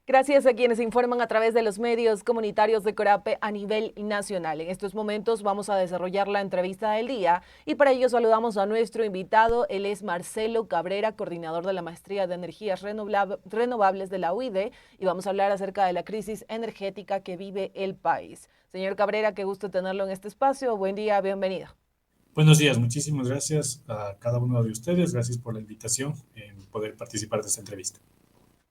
Gracias a quienes informan a través de los medios comunitarios de Corape a nivel nacional. En estos momentos vamos a desarrollar la entrevista del día y para ello saludamos a nuestro invitado. Él es Marcelo Cabrera, coordinador de la Maestría de Energías Renovables de la UID y vamos a hablar acerca de la crisis energética que vive el país. Señor Cabrera, qué gusto tenerlo en este espacio. Buen día, bienvenido. Buenos días, muchísimas gracias a cada uno de ustedes. Gracias por la invitación en poder participar de esta entrevista.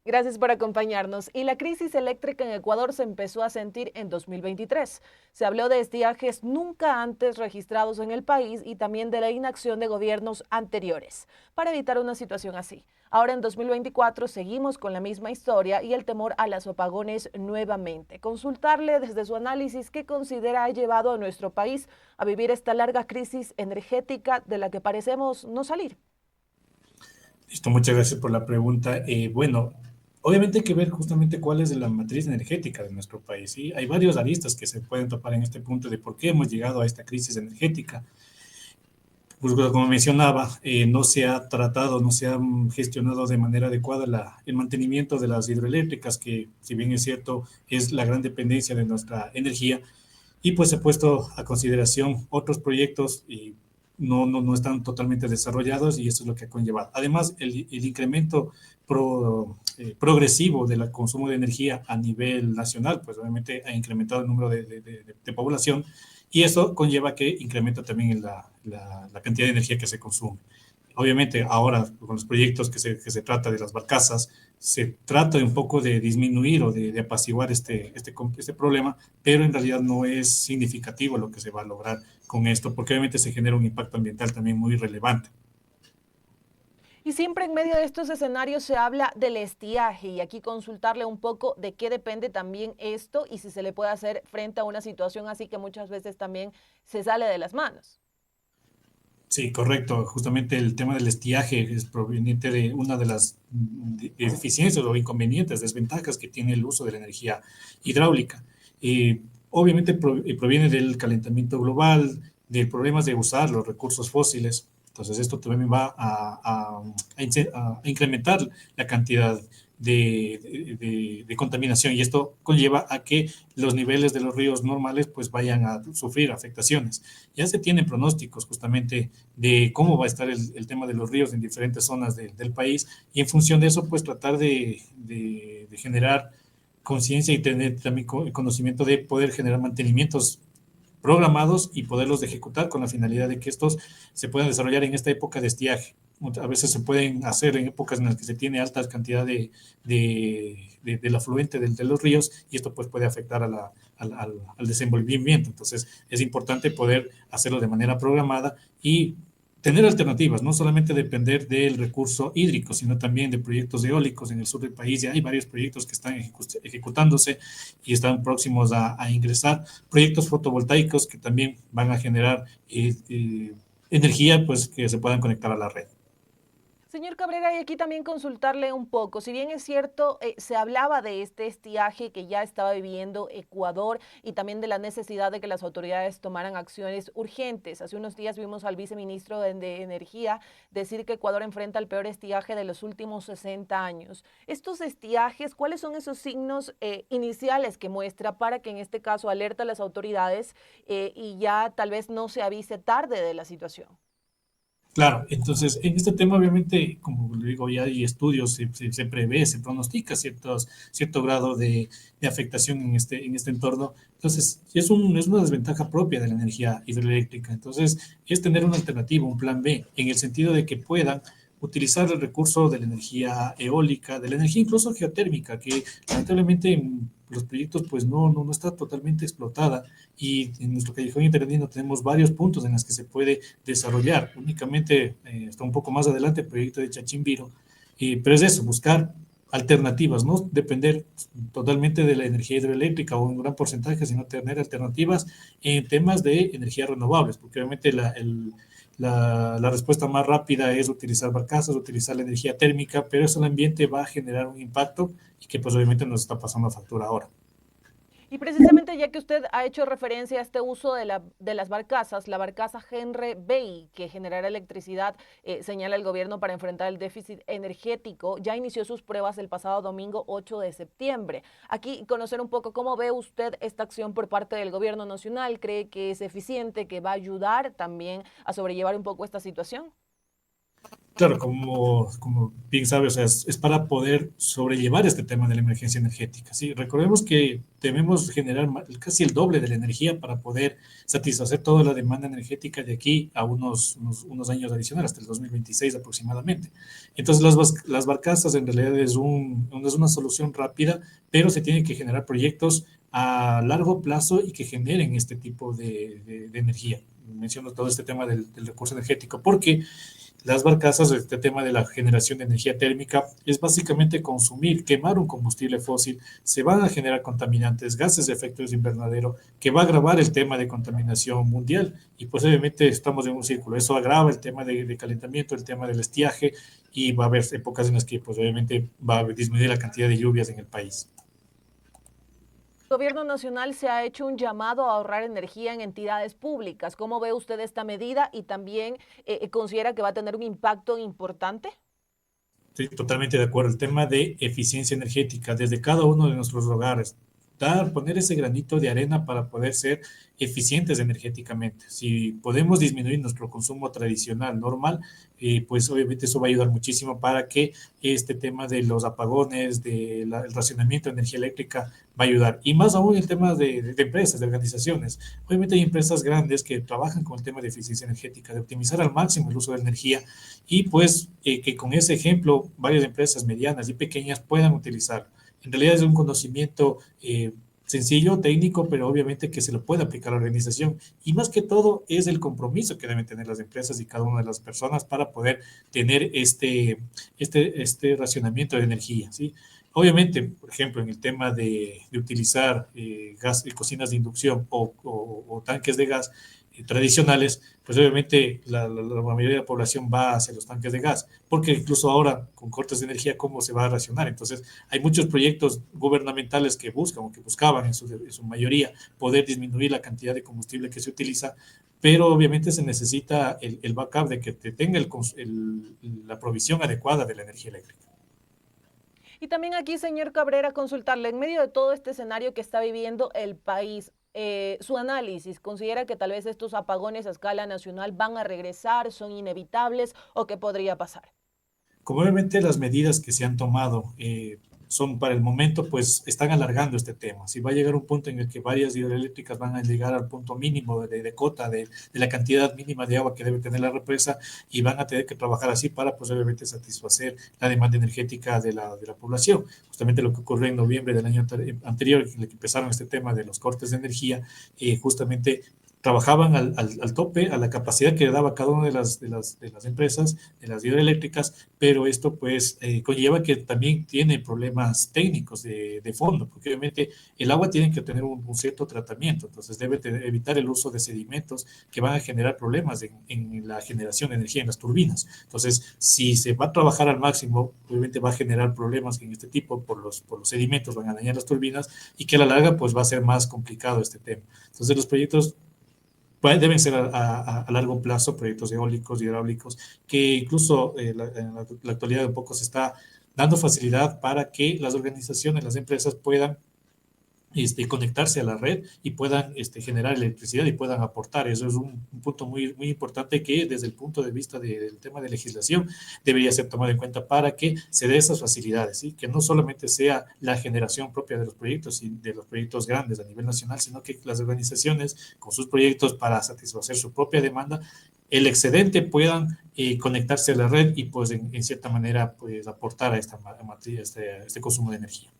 Gracias por acompañarnos. Y la crisis eléctrica en Ecuador se empezó a sentir en 2023. Se habló de estiajes nunca antes registrados en el país y también de la inacción de gobiernos anteriores para evitar una situación así. Ahora en 2024 seguimos con la misma historia y el temor a los apagones nuevamente. Consultarle desde su análisis qué considera ha llevado a nuestro país a vivir esta larga crisis energética de la que parecemos no salir. Listo, muchas gracias por la pregunta. Bueno, obviamente hay que ver justamente cuál es la matriz energética de nuestro país. ¿Sí? Hay varios aristas que se pueden topar en este punto de por qué hemos llegado a esta crisis energética. Pues, como mencionaba, no se ha tratado, no se ha gestionado de manera adecuada el mantenimiento de las hidroeléctricas, que si bien es cierto, es la gran dependencia de nuestra energía, y pues se ha puesto a consideración otros proyectos y no están totalmente desarrollados y eso es lo que ha conllevado. Además, el incremento progresivo del consumo de energía a nivel nacional, pues obviamente ha incrementado el número de población y eso conlleva que incrementa también la cantidad de energía que se consume. Obviamente, ahora con los proyectos que se trata de las barcazas, se trata un poco de disminuir o de apaciguar este problema, pero en realidad no es significativo lo que se va a lograr con esto, porque obviamente se genera un impacto ambiental también muy relevante. Y siempre en medio de estos escenarios se habla del estiaje y aquí consultarle un poco de qué depende también esto y si se le puede hacer frente a una situación así que muchas veces también se sale de las manos. Sí, correcto. Justamente el tema del estiaje es proveniente de una de las deficiencias o inconvenientes, desventajas que tiene el uso de la energía hidráulica. Obviamente proviene del calentamiento global, de problemas de usar los recursos fósiles. Entonces esto también va a incrementar la cantidad de contaminación y esto conlleva a que los niveles de los ríos normales pues vayan a sufrir afectaciones. Ya se tienen pronósticos justamente de cómo va a estar el tema de los ríos en diferentes zonas del país y en función de eso pues tratar de generar conciencia y tener también conocimiento de poder generar mantenimientos programados y poderlos ejecutar con la finalidad de que estos se puedan desarrollar en esta época de estiaje. A veces se pueden hacer en épocas en las que se tiene alta cantidad del afluente de los ríos y esto pues puede afectar al desenvolvimiento. Entonces es importante poder hacerlo de manera programada y tener alternativas, no solamente depender del recurso hídrico, sino también de proyectos eólicos en el sur del país. Ya hay varios proyectos que están ejecutándose y están próximos a ingresar. Proyectos fotovoltaicos que también van a generar energía pues, que se puedan conectar a la red. Señor Cabrera, y aquí también consultarle un poco, si bien es cierto, se hablaba de este estiaje que ya estaba viviendo Ecuador y también de la necesidad de que las autoridades tomaran acciones urgentes. Hace unos días vimos al viceministro de Energía decir que Ecuador enfrenta el peor estiaje de los últimos 60 años. Estos estiajes, ¿cuáles son esos signos iniciales que muestra para que en este caso alerta a las autoridades y ya tal vez no se avise tarde de la situación? Claro, entonces en este tema obviamente, como le digo, ya hay estudios, se prevé, se pronostica cierto grado de afectación en este entorno. Entonces, es una desventaja propia de la energía hidroeléctrica. Entonces, es tener una alternativa, un plan B, en el sentido de que puedan utilizar el recurso de la energía eólica, de la energía incluso geotérmica, que lamentablemente en los proyectos pues no está totalmente explotada y en nuestro callejón interandino tenemos varios puntos en los que se puede desarrollar. Únicamente está un poco más adelante el proyecto de Chachimbiro, pero es eso, buscar alternativas, no depender totalmente de la energía hidroeléctrica o un gran porcentaje, sino tener alternativas en temas de energías renovables, porque obviamente la respuesta más rápida es utilizar barcazas, utilizar la energía térmica, pero eso en el ambiente va a generar un impacto y que pues obviamente nos está pasando factura ahora. Y precisamente ya que usted ha hecho referencia a este uso de las barcazas, la barcaza Henry Bay, que generará electricidad, señala el gobierno para enfrentar el déficit energético, ya inició sus pruebas el pasado domingo 8 de septiembre. Aquí conocer un poco cómo ve usted esta acción por parte del gobierno nacional. ¿Cree que es eficiente, que va a ayudar también a sobrellevar un poco esta situación? Claro, como bien sabe, o sea, es para poder sobrellevar este tema de la emergencia energética. ¿Sí? Recordemos que debemos generar casi el doble de la energía para poder satisfacer toda la demanda energética de aquí a unos años adicionales, hasta el 2026 aproximadamente. Entonces, las barcazas en realidad es una solución rápida, pero se tienen que generar proyectos a largo plazo y que generen este tipo de energía. Menciono todo este tema del recurso energético, porque las barcazas, este tema de la generación de energía térmica, es básicamente consumir, quemar un combustible fósil, se van a generar contaminantes, gases de efecto invernadero, que va a agravar el tema de contaminación mundial y pues obviamente estamos en un círculo. Eso agrava el tema de calentamiento, el tema del estiaje y va a haber épocas en las que pues obviamente va a disminuir la cantidad de lluvias en el país. El gobierno nacional se ha hecho un llamado a ahorrar energía en entidades públicas. ¿Cómo ve usted esta medida y también considera que va a tener un impacto importante? Sí, totalmente de acuerdo. El tema de eficiencia energética desde cada uno de nuestros hogares. Poner ese granito de arena para poder ser eficientes energéticamente. Si podemos disminuir nuestro consumo tradicional, normal, pues obviamente eso va a ayudar muchísimo para que este tema de los apagones, del racionamiento de energía eléctrica va a ayudar. Y más aún el tema de empresas, de organizaciones. Obviamente hay empresas grandes que trabajan con el tema de eficiencia energética, de optimizar al máximo el uso de energía y pues que con ese ejemplo varias empresas medianas y pequeñas puedan utilizar. En realidad es un conocimiento sencillo, técnico, pero obviamente que se lo puede aplicar a la organización. Y más que todo es el compromiso que deben tener las empresas y cada una de las personas para poder tener este racionamiento de energía, ¿sí? Obviamente, por ejemplo, en el tema de utilizar gas y cocinas de inducción o tanques de gas tradicionales, pues obviamente la mayoría de la población va hacia los tanques de gas, porque incluso ahora con cortes de energía, ¿cómo se va a racionar? Entonces, hay muchos proyectos gubernamentales que buscan o que buscaban en su mayoría poder disminuir la cantidad de combustible que se utiliza, pero obviamente se necesita el backup de que te tenga la provisión adecuada de la energía eléctrica. Y también aquí, señor Cabrera, consultarle, en medio de todo este escenario que está viviendo el país, su análisis, ¿considera que tal vez estos apagones a escala nacional van a regresar, son inevitables o qué podría pasar? Como obviamente las medidas que se han tomado son para el momento, pues están alargando este tema. Si va a llegar un punto en el que varias hidroeléctricas van a llegar al punto mínimo de cota, de la cantidad mínima de agua que debe tener la represa y van a tener que trabajar así para, pues obviamente, satisfacer la demanda energética de la población. Justamente lo que ocurrió en noviembre del año anterior, en el que empezaron este tema de los cortes de energía, justamente trabajaban al tope, a la capacidad que le daba cada una de las empresas, de las hidroeléctricas, pero esto pues conlleva que también tiene problemas técnicos de fondo, porque obviamente el agua tiene que tener un cierto tratamiento, entonces debe evitar el uso de sedimentos que van a generar problemas en la generación de energía en las turbinas. Entonces, si se va a trabajar al máximo, obviamente va a generar problemas en este tipo por los sedimentos, van a dañar las turbinas y que a la larga pues va a ser más complicado este tema. Entonces, los proyectos deben ser a largo plazo, proyectos eólicos, hidráulicos, que incluso en la actualidad un poco se está dando facilidad para que las organizaciones, las empresas puedan conectarse a la red y puedan generar electricidad y puedan aportar. Eso es un punto muy, muy importante que desde el punto de vista del tema de legislación debería ser tomado en cuenta para que se dé esas facilidades, ¿sí? Que no solamente sea la generación propia de los proyectos y de los proyectos grandes a nivel nacional, sino que las organizaciones con sus proyectos para satisfacer su propia demanda, el excedente puedan conectarse a la red y pues en cierta manera pues aportar a este consumo de energía.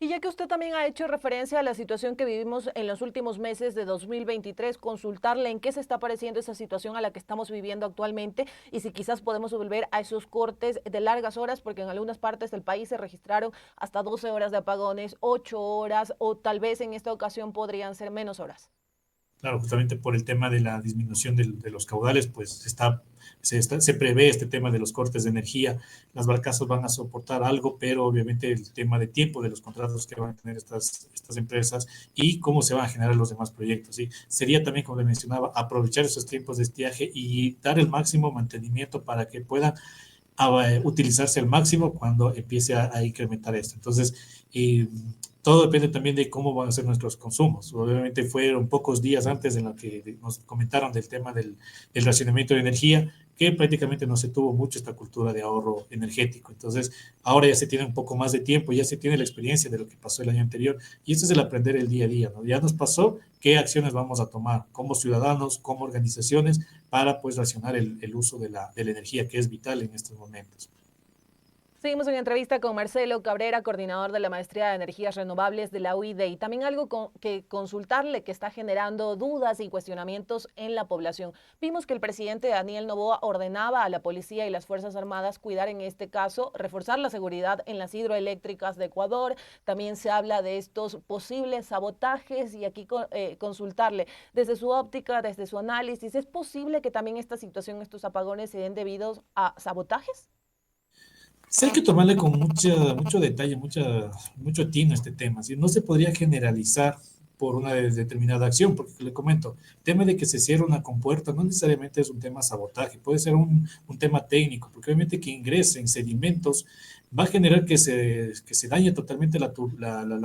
Y ya que usted también ha hecho referencia a la situación que vivimos en los últimos meses de 2023, consultarle en qué se está pareciendo esa situación a la que estamos viviendo actualmente y si quizás podemos volver a esos cortes de largas horas, porque en algunas partes del país se registraron hasta 12 horas de apagones, 8 horas o tal vez en esta ocasión podrían ser menos horas. Claro, justamente por el tema de la disminución de los caudales, pues se prevé este tema de los cortes de energía. Las barcazas van a soportar algo, pero obviamente el tema de tiempo de los contratos que van a tener estas empresas y cómo se van a generar los demás proyectos. ¿Sí? Sería también, como le mencionaba, aprovechar esos tiempos de estiaje y dar el máximo mantenimiento para que puedan utilizarse al máximo cuando empiece a incrementar esto. Entonces, todo depende también de cómo van a ser nuestros consumos. Obviamente fueron pocos días antes en lo que nos comentaron del tema del racionamiento de energía, que prácticamente no se tuvo mucho esta cultura de ahorro energético. Entonces, ahora ya se tiene un poco más de tiempo, ya se tiene la experiencia de lo que pasó el año anterior, y esto es el aprender el día a día, ¿no? Ya nos pasó, ¿qué acciones vamos a tomar como ciudadanos, como organizaciones, para pues racionar el uso de la energía, que es vital en estos momentos? Seguimos en entrevista con Marcelo Cabrera, coordinador de la Maestría de Energías Renovables de la UID. Y también algo que consultarle que está generando dudas y cuestionamientos en la población. Vimos que el presidente Daniel Noboa ordenaba a la policía y las Fuerzas Armadas cuidar en este caso, reforzar la seguridad en las hidroeléctricas de Ecuador. También se habla de estos posibles sabotajes y aquí consultarle desde su óptica, desde su análisis, ¿es posible que también esta situación, estos apagones se den debido a sabotajes? Sí, hay que tomarle con mucho detalle, mucho tino este tema. ¿Sí? No se podría generalizar por una determinada acción, porque le comento, el tema de que se cierre una compuerta no necesariamente es un tema sabotaje, puede ser un tema técnico, porque obviamente que ingresen sedimentos va a generar que se dañe totalmente la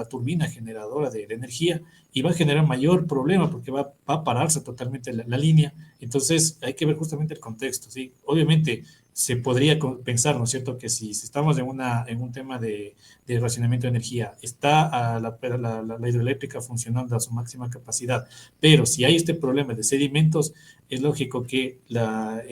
turbina generadora de energía y va a generar mayor problema porque va a pararse totalmente la línea. Entonces hay que ver justamente el contexto, ¿sí? Obviamente se podría pensar, ¿no es cierto?, que si estamos en un tema de racionamiento de energía, está la hidroeléctrica funcionando a su máxima capacidad, pero si hay este problema de sedimentos, es lógico que la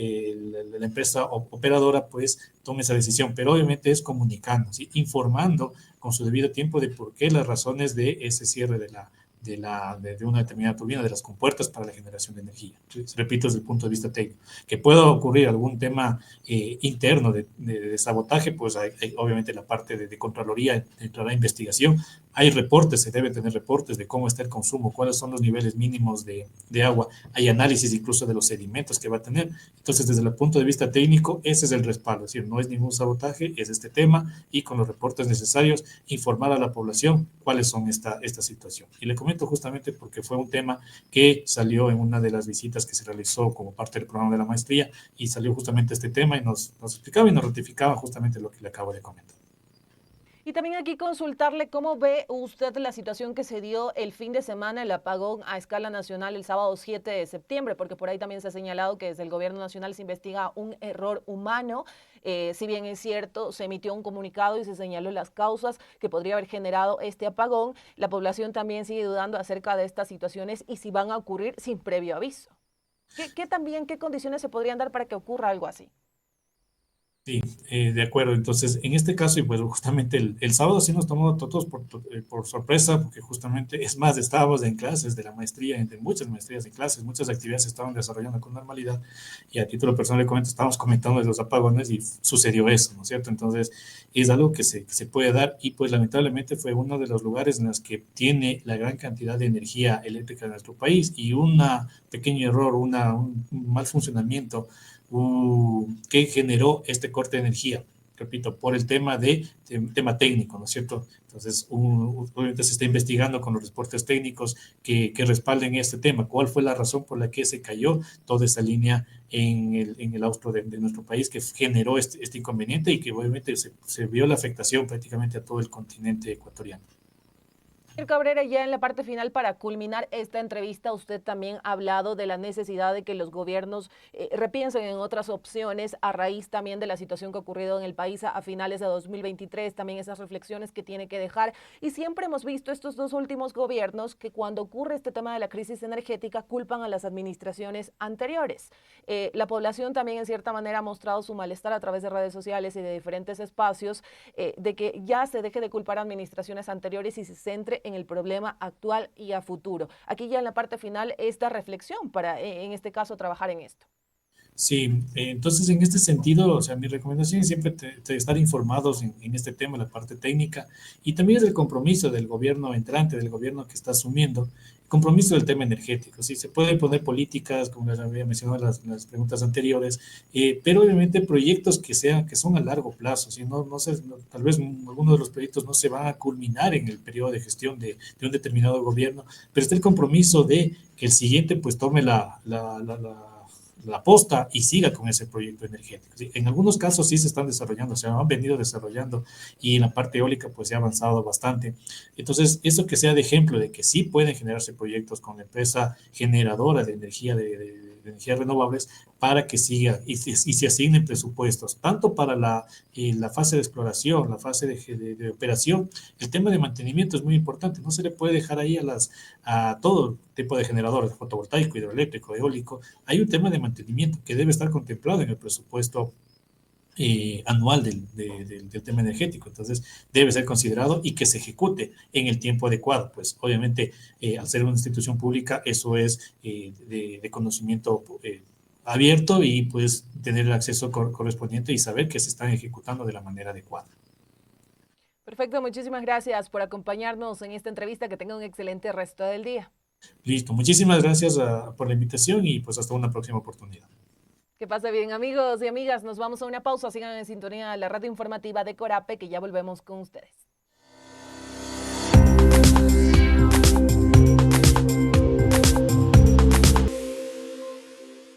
empresa operadora pues tome esa decisión, pero obviamente es comunicando, ¿sí? Informando con su debido tiempo de por qué las razones de ese cierre de una determinada turbina, de las compuertas para la generación de energía. Entonces, repito, desde el punto de vista técnico. Que pueda ocurrir algún tema interno de sabotaje, pues hay obviamente la parte de Contraloría entrará a investigación. Hay reportes, se deben tener reportes de cómo está el consumo, cuáles son los niveles mínimos de agua. Hay análisis incluso de los sedimentos que va a tener. Entonces, desde el punto de vista técnico, ese es el respaldo. Es decir, no es ningún sabotaje, es este tema y con los reportes necesarios informar a la población cuáles son esta situación. Y le comento justamente porque fue un tema que salió en una de las visitas que se realizó como parte del programa de la maestría y salió justamente este tema y nos explicaba y nos ratificaba justamente lo que le acabo de comentar. Y también aquí consultarle cómo ve usted la situación que se dio el fin de semana, el apagón a escala nacional el sábado 7 de septiembre, porque por ahí también se ha señalado que desde el gobierno nacional se investiga un error humano. Si bien es cierto, se emitió un comunicado y se señaló las causas que podría haber generado este apagón, la población también sigue dudando acerca de estas situaciones y si van a ocurrir sin previo aviso. ¿Qué condiciones se podrían dar para que ocurra algo así? Sí, de acuerdo. Entonces, en este caso, y pues justamente el sábado sí nos tomó a todos por sorpresa, porque justamente, es más, estábamos en clases de la maestría, entre muchas maestrías en clases, muchas actividades se estaban desarrollando con normalidad, y a título personal le comento, estábamos comentando de los apagones y sucedió eso, ¿no es cierto? Entonces, es algo que se puede dar, y pues lamentablemente fue uno de los lugares en los que tiene la gran cantidad de energía eléctrica de nuestro país, y un pequeño error, un mal funcionamiento que generó este corte de energía, repito, por el tema técnico, ¿no es cierto? Entonces, obviamente se está investigando con los reportes técnicos que respalden este tema. ¿Cuál fue la razón por la que se cayó toda esa línea en el austro de nuestro país que generó este inconveniente y que obviamente se vio la afectación prácticamente a todo el continente ecuatoriano? Señor Cabrera, ya en la parte final, para culminar esta entrevista, usted también ha hablado de la necesidad de que los gobiernos repiensen en otras opciones a raíz también de la situación que ha ocurrido en el país a finales de 2023, también esas reflexiones que tiene que dejar. Y siempre hemos visto estos dos últimos gobiernos que cuando ocurre este tema de la crisis energética culpan a las administraciones anteriores. La población también en cierta manera ha mostrado su malestar a través de redes sociales y de diferentes espacios de que ya se deje de culpar a administraciones anteriores y se centre en el problema actual y a futuro. Aquí ya en la parte final esta reflexión para, en este caso, trabajar en esto. Sí, entonces en este sentido, o sea, mi recomendación es siempre estar informados en este tema, la parte técnica, y también es el compromiso del gobierno entrante, del gobierno que está asumiendo, el compromiso del tema energético. Sí, se pueden poner políticas, como les había mencionado en las preguntas anteriores, pero obviamente proyectos que son a largo plazo, ¿sí? Tal vez algunos de los proyectos no se van a culminar en el periodo de gestión de un determinado gobierno, pero está el compromiso de que el siguiente pues tome la posta y siga con ese proyecto energético. ¿Sí? En algunos casos sí se están desarrollando, se han venido desarrollando y en la parte eólica pues se ha avanzado bastante. Entonces, eso que sea de ejemplo de que sí pueden generarse proyectos con la empresa generadora de energía de energías renovables para que siga y se asignen presupuestos, tanto para la fase de exploración, la fase de operación. El tema de mantenimiento es muy importante, no se le puede dejar ahí a todo tipo de generadores, fotovoltaico, hidroeléctrico, eólico. Hay un tema de mantenimiento que debe estar contemplado en el presupuesto anual del tema energético. Entonces, debe ser considerado y que se ejecute en el tiempo adecuado. Pues, obviamente, al ser una institución pública, eso es de conocimiento abierto y pues tener el acceso correspondiente y saber que se están ejecutando de la manera adecuada. Perfecto, muchísimas gracias por acompañarnos en esta entrevista. Que tenga un excelente resto del día. Listo, muchísimas gracias por la invitación y pues hasta una próxima oportunidad. Que pase bien, amigos y amigas. Nos vamos a una pausa. Sigan en sintonía de la radio informativa de Corape, que ya volvemos con ustedes.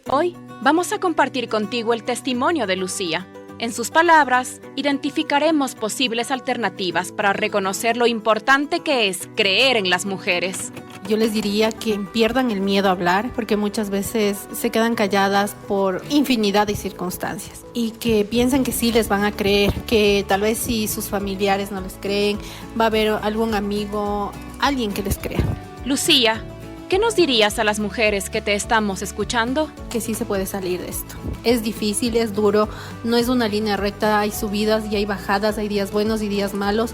Hoy vamos a compartir contigo el testimonio de Lucía. En sus palabras, identificaremos posibles alternativas para reconocer lo importante que es creer en las mujeres. Yo les diría que pierdan el miedo a hablar, porque muchas veces se quedan calladas por infinidad de circunstancias y que piensan que sí les van a creer, que tal vez si sus familiares no les creen, va a haber algún amigo, alguien que les crea. Lucía, ¿qué nos dirías a las mujeres que te estamos escuchando? Que sí se puede salir de esto. Es difícil, es duro, no es una línea recta, hay subidas y hay bajadas, hay días buenos y días malos,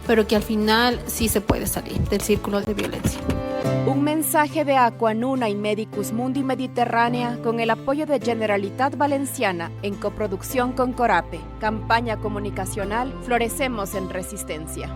pero que al final sí se puede salir del círculo de violencia. Un mensaje de Aquanuna y Medicus Mundi Mediterránea con el apoyo de Generalitat Valenciana en coproducción con Corape. Campaña comunicacional Florecemos en Resistencia.